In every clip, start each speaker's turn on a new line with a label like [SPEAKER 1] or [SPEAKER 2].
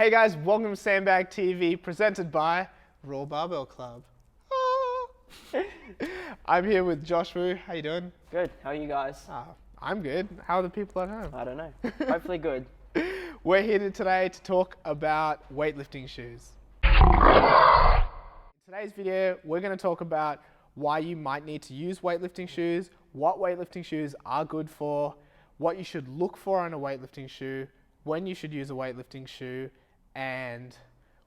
[SPEAKER 1] Hey guys, welcome to Sandbag TV, presented by Raw Barbell Club. I'm here with Josh Wu. How you doing?
[SPEAKER 2] Good. How are you guys?
[SPEAKER 1] I'm good. How are the people at home?
[SPEAKER 2] I don't know. Hopefully good.
[SPEAKER 1] We're here today to talk about weightlifting shoes. In today's video, we're going to talk about why you might need to use weightlifting shoes, what weightlifting shoes are good for, what you should look for in a weightlifting shoe, when you should use a weightlifting shoe, and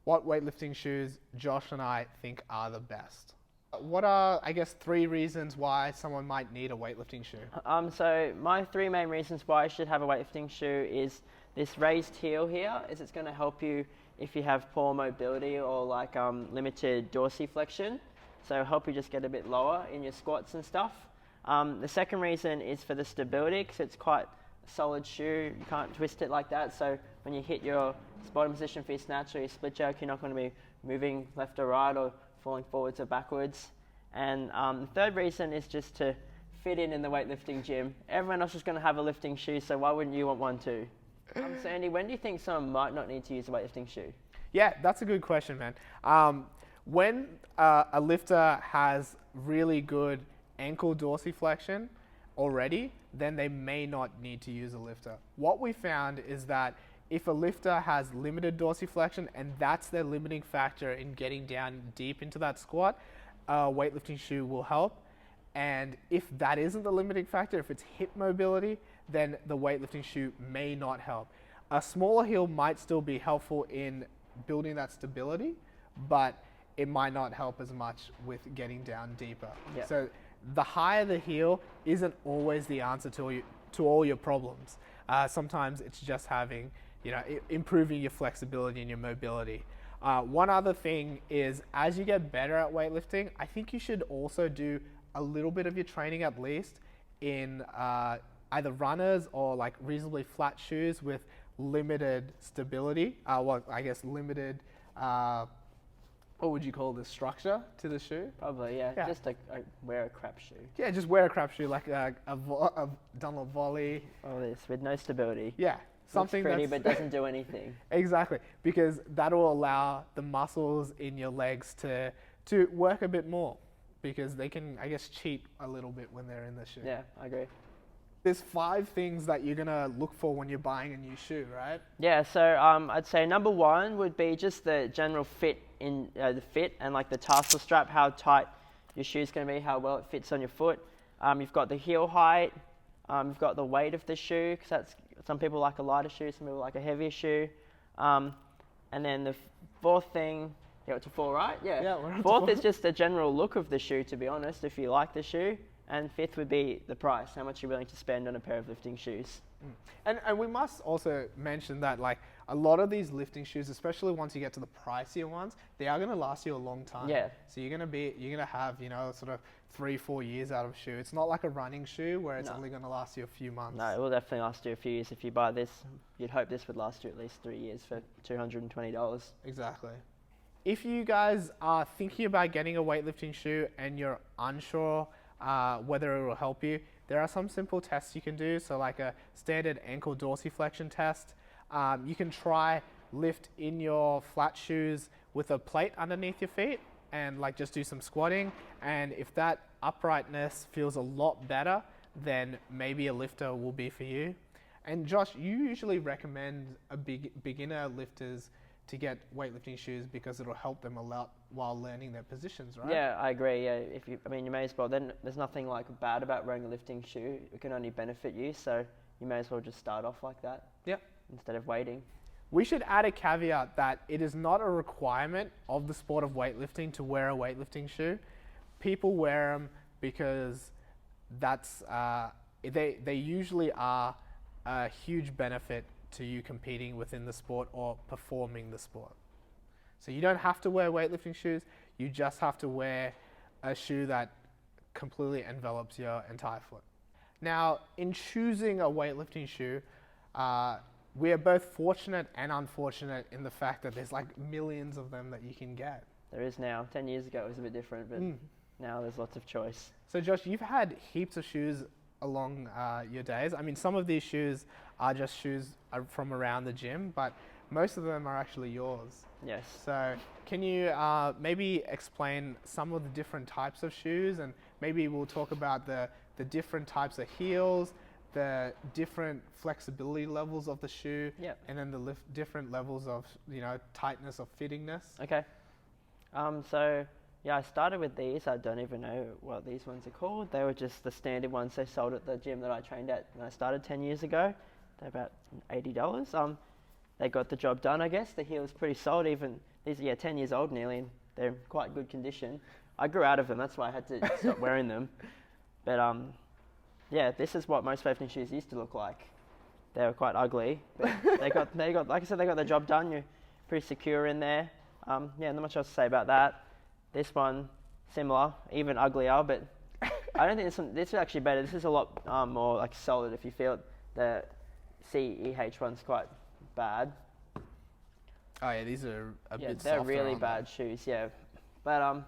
[SPEAKER 1] what weightlifting shoes Josh and I think are the best. What are, I guess, 3 reasons why someone might need a weightlifting shoe?
[SPEAKER 2] So my 3 main reasons why I should have a weightlifting shoe is this raised heel here, is it's going to help you if you have poor mobility or like limited dorsiflexion. So it'll help you just get a bit lower in your squats and stuff. The second reason is for the stability, because it's quite a solid shoe. You can't twist it like that. So when you hit your bottom position for your snatch or your split jerk, you're not going to be moving left or right or falling forwards or backwards. And the third reason is just to fit in the weightlifting gym. Everyone else is going to have a lifting shoe, so why wouldn't you want one too? So Andy, when do you think someone might not need to use a weightlifting shoe?
[SPEAKER 1] Yeah, that's a good question, man. When a lifter has really good ankle dorsiflexion already, then they may not need to use a lifter. What we found is that if a lifter has limited dorsiflexion and that's their limiting factor in getting down deep into that squat, a weightlifting shoe will help. And if that isn't the limiting factor, if it's hip mobility, then the weightlifting shoe may not help. A smaller heel might still be helpful in building that stability, but it might not help as much with getting down deeper. Yep. So the higher the heel isn't always the answer to all your problems. Sometimes it's just having, improving your flexibility and your mobility. One other thing is, as you get better at weightlifting, I think you should also do a little bit of your training at least in either runners or like reasonably flat shoes with limited stability. Limited, what would you call the structure to the shoe?
[SPEAKER 2] Probably, yeah. Just wear a crap shoe.
[SPEAKER 1] Yeah, just wear a crap shoe, like a Dunlop volley.
[SPEAKER 2] Oh, this with no stability.
[SPEAKER 1] Yeah. Something
[SPEAKER 2] looks pretty but doesn't do anything.
[SPEAKER 1] Exactly, because that will allow the muscles in your legs to work a bit more, because they can, I guess, cheat a little bit when they're in the shoe.
[SPEAKER 2] Yeah, I agree.
[SPEAKER 1] There's 5 things that you're gonna look for when you're buying a new shoe, right?
[SPEAKER 2] Yeah, so I'd say number 1 would be just the general fit in the fit and like the tarsal strap, how tight your shoe's gonna be, how well it fits on your foot. You've got the heel height, you've got the weight of the shoe, because that's some people like a lighter shoe, some people like a heavier shoe. And then the 4th thing, yeah, it's a 4, right? Yeah.
[SPEAKER 1] We're on
[SPEAKER 2] 4th is just the general look of the shoe, to be honest, if you like the shoe. And 5th would be the price, how much you're willing to spend on a pair of lifting shoes.
[SPEAKER 1] And we must also mention that like a lot of these lifting shoes, especially once you get to the pricier ones, they are going to last you a long time.
[SPEAKER 2] Yeah.
[SPEAKER 1] So you're going to have, sort of 3-4 years out of a shoe. It's not like a running shoe where it's only going to last you a few months.
[SPEAKER 2] No, it will definitely last you a few years. If you buy this, you'd hope this would last you at least 3 years for $220.
[SPEAKER 1] Exactly. If you guys are thinking about getting a weightlifting shoe and you're unsure whether it will help you, there are some simple tests you can do. So like a standard ankle dorsiflexion test. You can try lift in your flat shoes with a plate underneath your feet and like just do some squatting. And if that uprightness feels a lot better, then maybe a lifter will be for you. And Josh, you usually recommend beginner lifters to get weightlifting shoes because it'll help them a lot while learning their positions, right?
[SPEAKER 2] Yeah, I agree. Yeah, you may as well. Then there's nothing like bad about wearing a lifting shoe. It can only benefit you, so you may as well just start off like that.
[SPEAKER 1] Yep.
[SPEAKER 2] Instead of waiting.
[SPEAKER 1] We should add a caveat that it is not a requirement of the sport of weightlifting to wear a weightlifting shoe. People wear them because that's they usually are a huge benefit to you competing within the sport or performing the sport. So you don't have to wear weightlifting shoes, you just have to wear a shoe that completely envelops your entire foot. Now, in choosing a weightlifting shoe, we are both fortunate and unfortunate in the fact that there's like millions of them that you can get.
[SPEAKER 2] There is now. 10 years ago it was a bit different, but now there's lots of choice.
[SPEAKER 1] So Josh, you've had heaps of shoes along your days. I mean, some of these shoes are just shoes from around the gym, but most of them are actually yours.
[SPEAKER 2] Yes.
[SPEAKER 1] So can you maybe explain some of the different types of shoes, and maybe we'll talk about the different types of heels, the different flexibility levels of the shoe,
[SPEAKER 2] Yep.
[SPEAKER 1] and then the different levels of, you know, tightness or fittingness.
[SPEAKER 2] Okay. So yeah, I started with these. I don't even know what these ones are called. They were just the standard ones they sold at the gym that I trained at when I started 10 years ago. They're about $80. They got the job done, I guess. The heel is pretty solid. Even these are 10 years old nearly, and they're in quite good condition. I grew out of them. That's why I had to stop wearing them. But yeah, this is what most weightlifting shoes used to look like. They were quite ugly, but they got like I said, they got the job done. You're pretty secure in there. Yeah, not much else to say about that. This one, similar, even uglier, but I don't think this is actually better. This is a lot more like solid. If you feel it. The CEH one's quite bad.
[SPEAKER 1] Oh yeah, these are a bit softer.
[SPEAKER 2] They're really bad shoes. Yeah, but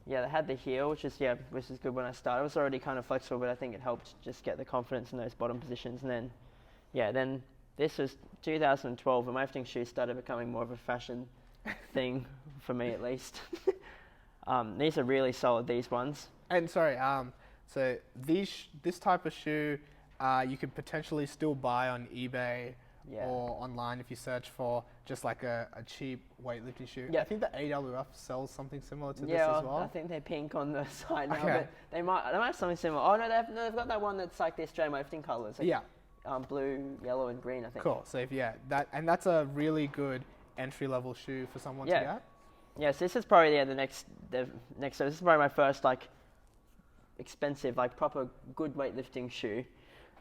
[SPEAKER 2] yeah, they had the heel, which is good when I started. It was already kind of flexible, but I think it helped just get the confidence in those bottom positions. And then this was 2012, and weightlifting shoes started becoming more of a fashion thing for me, at least. These are really solid, these ones.
[SPEAKER 1] And sorry, so this type of shoe, you could potentially still buy on eBay or online if you search for just like a cheap weightlifting shoe.
[SPEAKER 2] Yeah.
[SPEAKER 1] I think the AWF sells something similar to this
[SPEAKER 2] Yeah,
[SPEAKER 1] as well.
[SPEAKER 2] I think they're pink on the side now,
[SPEAKER 1] Okay.
[SPEAKER 2] but they might have something similar. Oh no, they've got that one that's like the Australian weightlifting colours. Like,
[SPEAKER 1] Yeah.
[SPEAKER 2] Blue, yellow, and green, I think.
[SPEAKER 1] Cool. So that's a really good entry level shoe for someone to get.
[SPEAKER 2] Yes, this is probably the next. So this is probably my first like expensive, like proper good weightlifting shoe.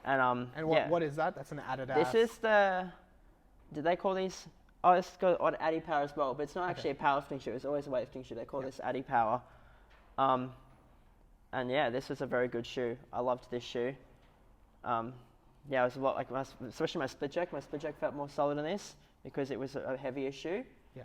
[SPEAKER 2] And
[SPEAKER 1] what is that? That's an Adidas.
[SPEAKER 2] This is the. Did they call these? Oh, it's got on Addy Power as well, but it's not actually a powerlifting shoe. It's always a weightlifting shoe. They call this Addy Power. And yeah, this was a very good shoe. I loved this shoe. Yeah, it was a lot like especially my split jack. My split jack felt more solid in this because it was a heavier shoe.
[SPEAKER 1] Yeah.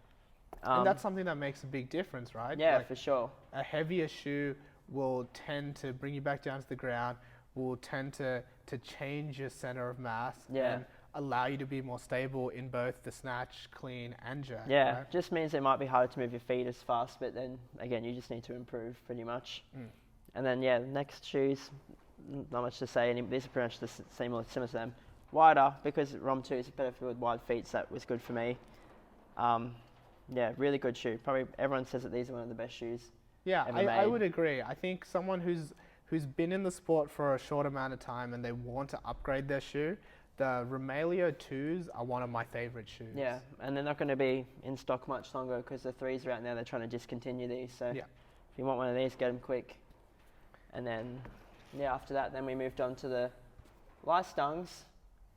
[SPEAKER 1] And that's something that makes a big difference, right?
[SPEAKER 2] Yeah,
[SPEAKER 1] like
[SPEAKER 2] for sure.
[SPEAKER 1] A heavier shoe will tend to bring you back down to the ground, will tend to change your center of mass and allow you to be more stable in both the snatch, clean, and jerk.
[SPEAKER 2] Yeah,
[SPEAKER 1] right?
[SPEAKER 2] just means it might be harder to move your feet as fast, but then again, you just need to improve pretty much. And then the next shoes, not much to say. These are pretty much similar to them. Wider because ROM2 is better with wide feet, so that was good for me. Yeah, really good shoe. Probably everyone says that these are one of the best shoes.
[SPEAKER 1] Yeah,
[SPEAKER 2] ever
[SPEAKER 1] I
[SPEAKER 2] made.
[SPEAKER 1] would agree. I think someone who's been in the sport for a short amount of time and they want to upgrade their shoe, the Romelio 2s are one of my favorite shoes.
[SPEAKER 2] Yeah, and they're not going to be in stock much longer because the 3s are out now. They're trying to discontinue these. So if you want one of these, get them quick. And then, after that, then we moved on to the Leistungs.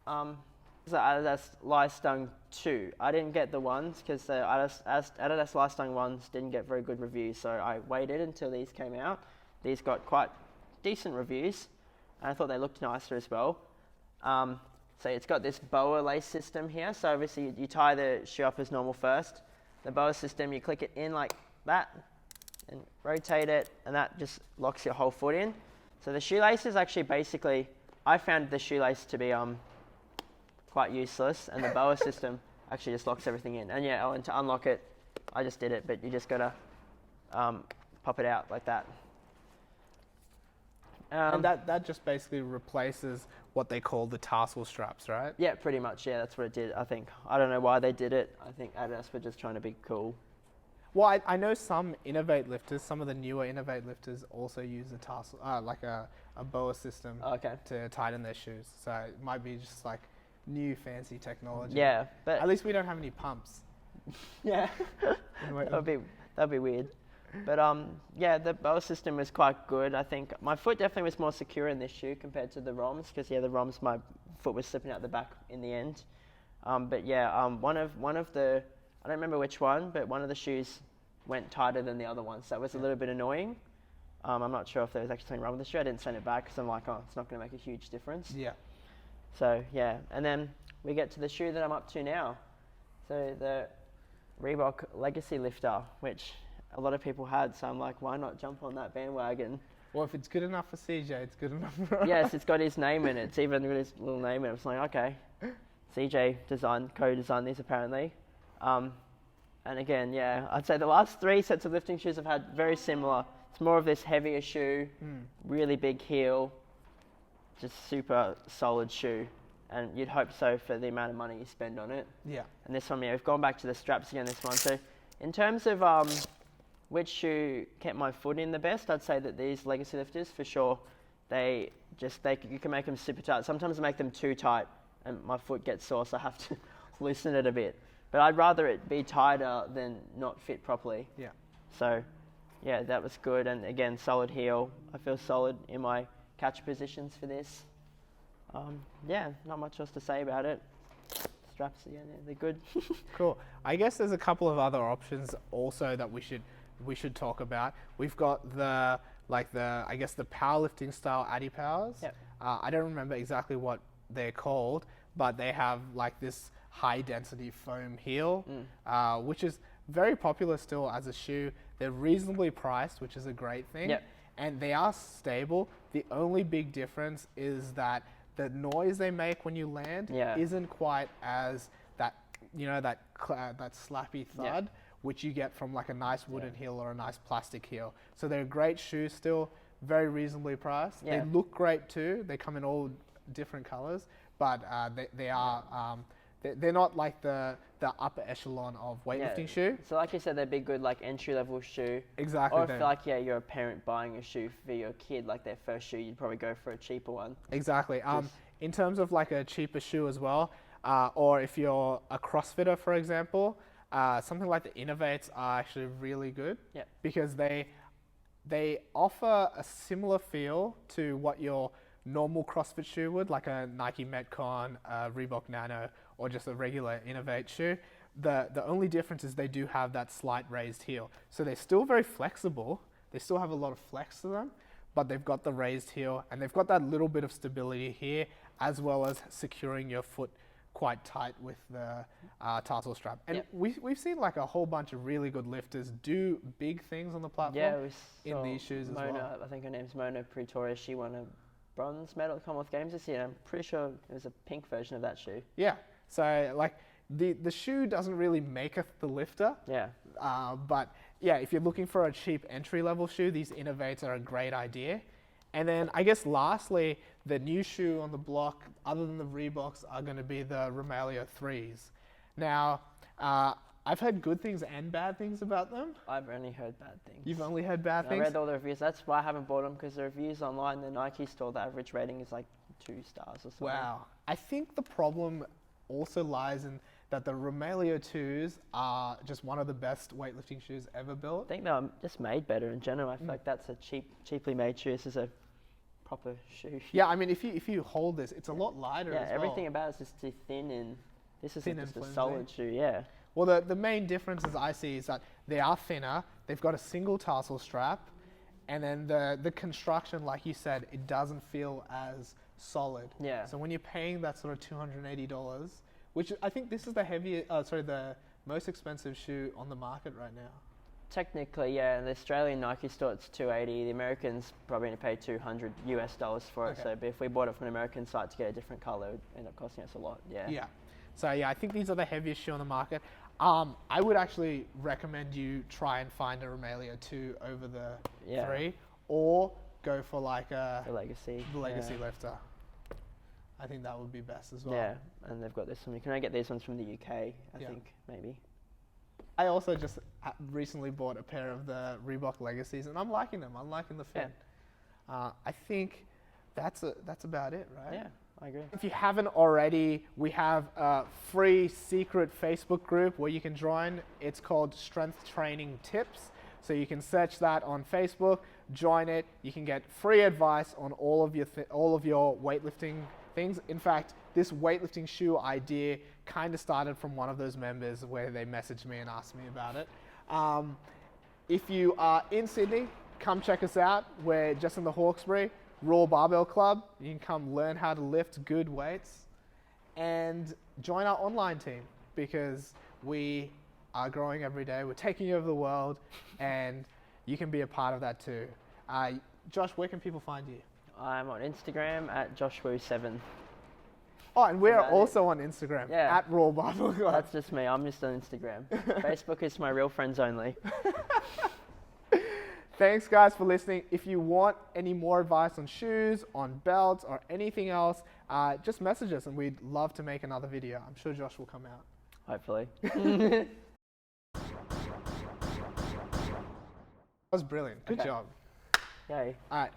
[SPEAKER 2] The Adidas Leistung 2. I didn't get the ones because the Adidas Leistung ones didn't get very good reviews, so I waited until these came out. These got quite decent reviews, and I thought they looked nicer as well. So it's got this Boa Lace System here, so obviously you tie the shoe up as normal first. The Boa System, you click it in like that, and rotate it, and that just locks your whole foot in. So the shoelace is actually basically, I found the shoelace to be quite useless, and the Boa System actually just locks everything in. And and to unlock it, I just did it, but you just gotta pop it out like that.
[SPEAKER 1] And that just basically replaces what they call the tarsal straps, right?
[SPEAKER 2] Yeah, pretty much. Yeah, that's what it did, I think. I don't know why they did it. I think Adidas were just trying to be cool.
[SPEAKER 1] Well, I know some Innovate lifters, some of the newer Innovate lifters also use a tarsal, like a Boa System to tighten their shoes. So it might be just like new fancy technology.
[SPEAKER 2] Yeah, but
[SPEAKER 1] at least we don't have any pumps.
[SPEAKER 2] Yeah, that'd be weird. But the Boa System was quite good. I think my foot definitely was more secure in this shoe compared to the ROMs because the ROMs my foot was slipping out the back in the end. One of the, I don't remember which one, but one of the shoes went tighter than the other one, so that was a little bit annoying. I'm not sure if there was actually something wrong with the shoe. I didn't send it back because I'm like, it's not going to make a huge difference.
[SPEAKER 1] Yeah.
[SPEAKER 2] So and then we get to the shoe that I'm up to now. So the Reebok Legacy lifter, which a lot of people had, so I'm like, why not jump on that bandwagon?
[SPEAKER 1] Well, if it's good enough for CJ, it's good enough for us.
[SPEAKER 2] Yes, it's got his name in it. It's even got his little name in it. It's like, okay. CJ co-designed these apparently. And again, yeah, I'd say the last 3 sets of lifting shoes I've had very similar. It's more of this heavier shoe, really big heel, just super solid shoe. And you'd hope so for the amount of money you spend on it.
[SPEAKER 1] Yeah.
[SPEAKER 2] And this one, yeah, we've gone back to the straps again, this one. So in terms of which shoe kept my foot in the best, I'd say that these Legacy lifters, for sure, you can make them super tight. Sometimes I make them too tight and my foot gets sore, so I have to loosen it a bit. But I'd rather it be tighter than not fit properly.
[SPEAKER 1] Yeah.
[SPEAKER 2] So, yeah, that was good. And again, solid heel. I feel solid in my catch positions for this. Yeah, not much else to say about it. Straps again, yeah, they're good.
[SPEAKER 1] Cool. I guess there's a couple of other options also that we should talk about. We've got the powerlifting style Addy Powers.
[SPEAKER 2] Yep.
[SPEAKER 1] I don't remember exactly what they're called, but they have like this high density foam heel, which is very popular still as a shoe. They're reasonably priced, which is a great thing.
[SPEAKER 2] Yep.
[SPEAKER 1] And they are stable. The only big difference is that the noise they make when you land isn't quite as that slappy thud, which you get from like a nice wooden heel or a nice plastic heel. So they're a great shoe still, very reasonably priced.
[SPEAKER 2] Yeah.
[SPEAKER 1] They look great too. They come in all different colors, but they're not like the upper echelon of weightlifting shoe.
[SPEAKER 2] So like you said, they'd be good like entry level shoe.
[SPEAKER 1] Exactly.
[SPEAKER 2] Or if you're a parent buying a shoe for your kid, like their first shoe, you'd probably go for a cheaper one.
[SPEAKER 1] Exactly. In terms of like a cheaper shoe as well, or if you're a CrossFitter, for example, something like the Innovates are actually really good because they offer a similar feel to what your normal CrossFit shoe would, like a Nike Metcon, a Reebok Nano, or just a regular Innovate shoe. The only difference is they do have that slight raised heel. So they're still very flexible. They still have a lot of flex to them, but they've got the raised heel and they've got that little bit of stability here, as well as securing your foot quite tight with the tarsal strap. And we've seen like a whole bunch of really good lifters do big things on the platform in these shoes
[SPEAKER 2] Mona,
[SPEAKER 1] as well.
[SPEAKER 2] I think her name's Mona Pretoria. She won a bronze medal at the Commonwealth Games this year. I'm pretty sure it was a pink version of that shoe.
[SPEAKER 1] Yeah. So like the shoe doesn't really make the lifter.
[SPEAKER 2] Yeah.
[SPEAKER 1] But yeah, if you're looking for a cheap entry level shoe, these Innovates are a great idea. And then I guess lastly, the new shoe on the block, other than the Reeboks, are going to be the Romalio 3s. Now, I've heard good things and bad things about them.
[SPEAKER 2] I've only heard bad things.
[SPEAKER 1] You've only heard bad things?
[SPEAKER 2] I read all the reviews. That's why I haven't bought them, because the reviews online, the Nike store, the average rating is like 2 stars or something.
[SPEAKER 1] Wow. I think the problem also lies in that the Romalio 2s are just one of the best weightlifting shoes ever built.
[SPEAKER 2] I think they're just made better in general. I feel like that's a cheaply made shoe. This is a proper shoe.
[SPEAKER 1] Yeah, I mean, if you hold this, it's a lot lighter as well.
[SPEAKER 2] Yeah, everything about it is just too thin, and this is just a
[SPEAKER 1] flimsy.
[SPEAKER 2] solid shoe, yeah.
[SPEAKER 1] Well, the main differences I see is that they are thinner, they've got a single tarsal strap, and then the construction, like you said, it doesn't feel as solid.
[SPEAKER 2] Yeah.
[SPEAKER 1] So when you're paying that sort of $280, which I think this is the most expensive shoe on the market right now.
[SPEAKER 2] Technically, yeah. In the Australian Nike store, it's $280. The Americans probably going to pay $200 for it.
[SPEAKER 1] Okay.
[SPEAKER 2] So, but if we bought it from an American site to get a different color, it would end up costing us a lot. Yeah.
[SPEAKER 1] Yeah. So yeah, I think these are the heaviest shoe on the market. I would actually recommend you try and find a Romalio 2 over the 3, or go for like the Legacy lifter. I think that would be best as well.
[SPEAKER 2] Yeah, and they've got this one. You can only get these ones from the UK, I think, maybe.
[SPEAKER 1] I also just recently bought a pair of the Reebok Legacies, and I'm liking them. I'm liking the fit. Yeah. I think that's about it, right?
[SPEAKER 2] Yeah, I agree.
[SPEAKER 1] If you haven't already, we have a free secret Facebook group where you can join. It's called Strength Training Tips. So you can search that on Facebook, join it. You can get free advice on all of your weightlifting things. In fact, this weightlifting shoe idea kind of started from one of those members where they messaged me and asked me about it. If you are in Sydney, come check us out. We're just in the Hawkesbury Raw Barbell Club. You can come learn how to lift good weights and join our online team, because we are growing every day. We're taking over the world, and you can be a part of that too. Josh, where can people find you?
[SPEAKER 2] I'm on Instagram at JoshWoo7.
[SPEAKER 1] Oh, and we're
[SPEAKER 2] about it.
[SPEAKER 1] also on Instagram,
[SPEAKER 2] Yeah.
[SPEAKER 1] at Raw Barbell Club.
[SPEAKER 2] That's just me. I'm just on Instagram. Facebook is my real friends only.
[SPEAKER 1] Thanks guys for listening. If you want any more advice on shoes, on belts, or anything else, just message us and we'd love to make another video. I'm sure Josh will come out.
[SPEAKER 2] Hopefully.
[SPEAKER 1] That was brilliant. Good
[SPEAKER 2] Okay.
[SPEAKER 1] job.
[SPEAKER 2] Yay.
[SPEAKER 1] All right.